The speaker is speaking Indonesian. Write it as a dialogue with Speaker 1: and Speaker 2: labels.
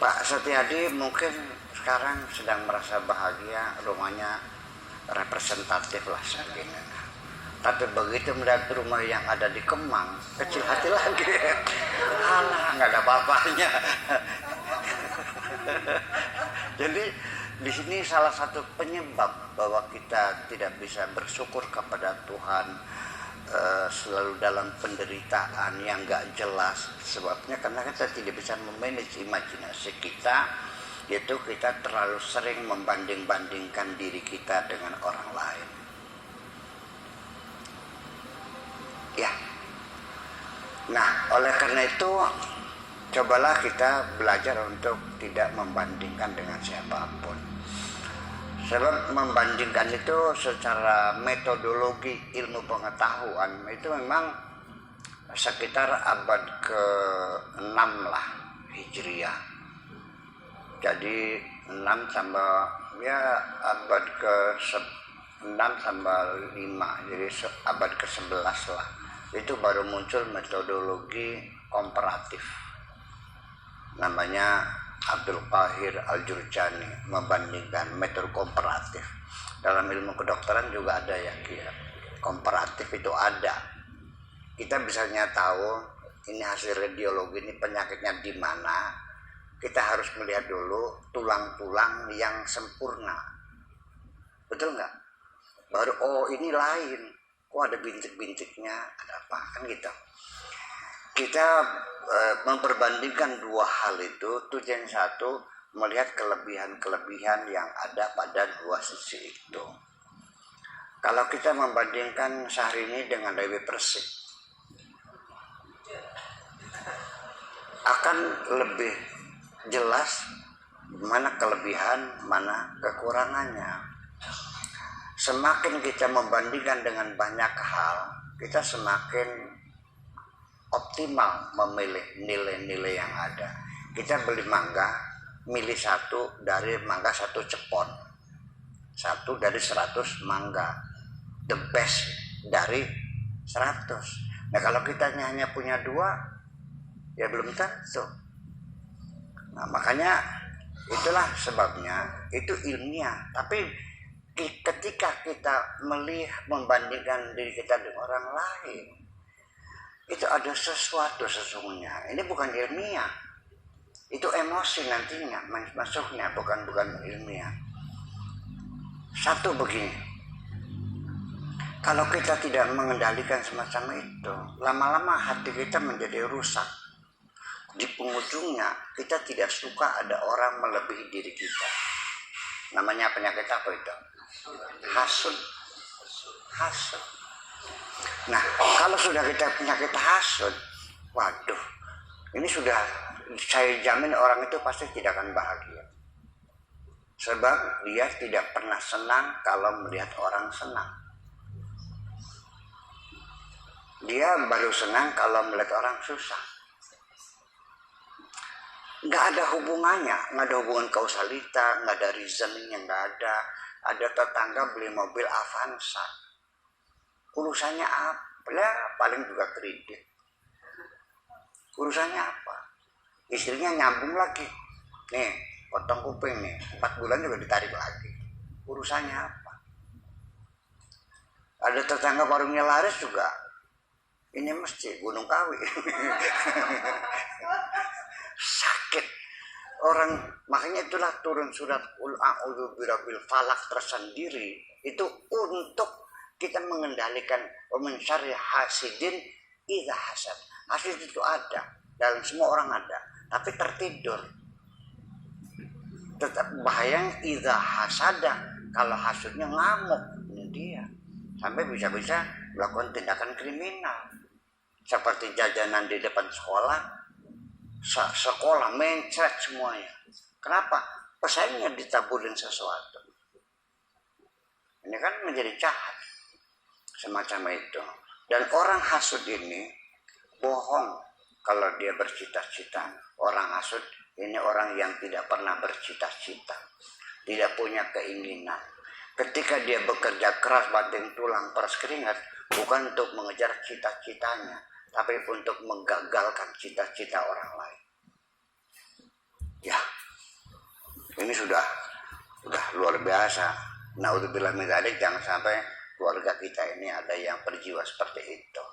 Speaker 1: Pak Setiadi mungkin sekarang sedang merasa bahagia, rumahnya representatif lah segini. Tapi begitu melihat rumah yang ada di Kemang, kecil hati lagi. Alah, nggak ada apa-apanya. Jadi di sini salah satu penyebab bahwa kita tidak bisa bersyukur kepada Tuhan, selalu dalam penderitaan yang nggak jelas. Sebabnya karena kita tidak bisa memanage imajinasi kita, yaitu kita terlalu sering membanding-bandingkan diri kita dengan orang lain. Ya. Nah, oleh karena itu cobalah kita belajar untuk tidak membandingkan dengan siapapun. Sebab membandingkan itu secara metodologi ilmu pengetahuan itu memang sekitar abad ke-6 lah Hijriah. Jadi 6 tambah ya abad ke-6 tambah 5, jadi abad ke-11 lah. Itu baru muncul metodologi komparatif. Namanya Abdul Qahir Al-Jurjani, membandingkan metode komparatif. Dalam ilmu kedokteran juga ada ya, komparatif itu ada. Kita bisanya tahu ini hasil radiologi, ini penyakitnya di mana. Kita harus melihat dulu tulang-tulang yang sempurna. Betul nggak? Baru oh ini lain. Kok ada bintik-bintiknya, ada apa, kan gitu. Kita memperbandingkan dua hal itu, tujuan satu, melihat kelebihan-kelebihan yang ada pada dua sisi itu. Kalau kita membandingkan Syahrini dengan Dewi Persik, akan lebih jelas mana kelebihan, mana kekurangannya. Semakin kita membandingkan dengan banyak hal, kita semakin optimal memilih nilai-nilai yang ada. Kita beli mangga, milih satu dari mangga satu cepon, satu dari 100 mangga, the best dari 100. Nah kalau kita hanya punya 2, ya belum tentu. Nah makanya itulah sebabnya itu ilmiah. Tapi ketika kita melihat membandingkan diri kita dengan orang lain, itu ada sesuatu sesungguhnya. Ini bukan ilmiah, itu emosi nantinya masuknya, bukan ilmiah. Satu begini, kalau kita tidak mengendalikan semacam itu, lama-lama hati kita menjadi rusak. Di penghujungnya kita tidak suka ada orang melebihi diri kita. Namanya penyakit apa itu? Hasud. Nah, kalau sudah kita penyakit hasud, waduh, ini sudah saya jamin orang itu pasti tidak akan bahagia. Sebab dia tidak pernah senang kalau melihat orang senang. Dia baru senang kalau melihat orang susah. Nggak ada hubungannya, nggak ada hubungan kausalita, nggak ada reasoningnya, nggak ada. Ada tetangga beli mobil Avanza, urusannya apa? Ya, paling juga kredit. Urusannya apa? Istrinya nyambung lagi, nih potong kuping nih, 4 bulan juga ditarik lagi. Urusannya apa? Ada tetangga warungnya laris juga, ini mesti Gunung Kawi. Sakit orang, makanya itulah turun surat Qul a'udzu birabbil falaq tersendiri itu untuk kita mengendalikan min syarri hasidin idza hasad. Hasid itu ada dalam semua orang ada, tapi tertidur. Tetap bahaya idza hasada, kalau hasudnya ngamuk, ini dia sampai bisa-bisa melakukan tindakan kriminal seperti jajanan di depan sekolah mencret semuanya. Kenapa? Pesaingnya ditaburin sesuatu. Ini kan menjadi jahat semacam itu. Dan orang hasud ini bohong kalau dia bercita-cita. Orang hasud ini orang yang tidak pernah bercita-cita, tidak punya keinginan. Ketika dia bekerja keras banting tulang peras keringat, bukan untuk mengejar cita-citanya, tapi untuk menggagalkan cita-cita orang lain. Ya. Ini sudah luar biasa. Naudzubillah min dzalik, jangan sampai keluarga kita ini ada yang berjiwa seperti itu.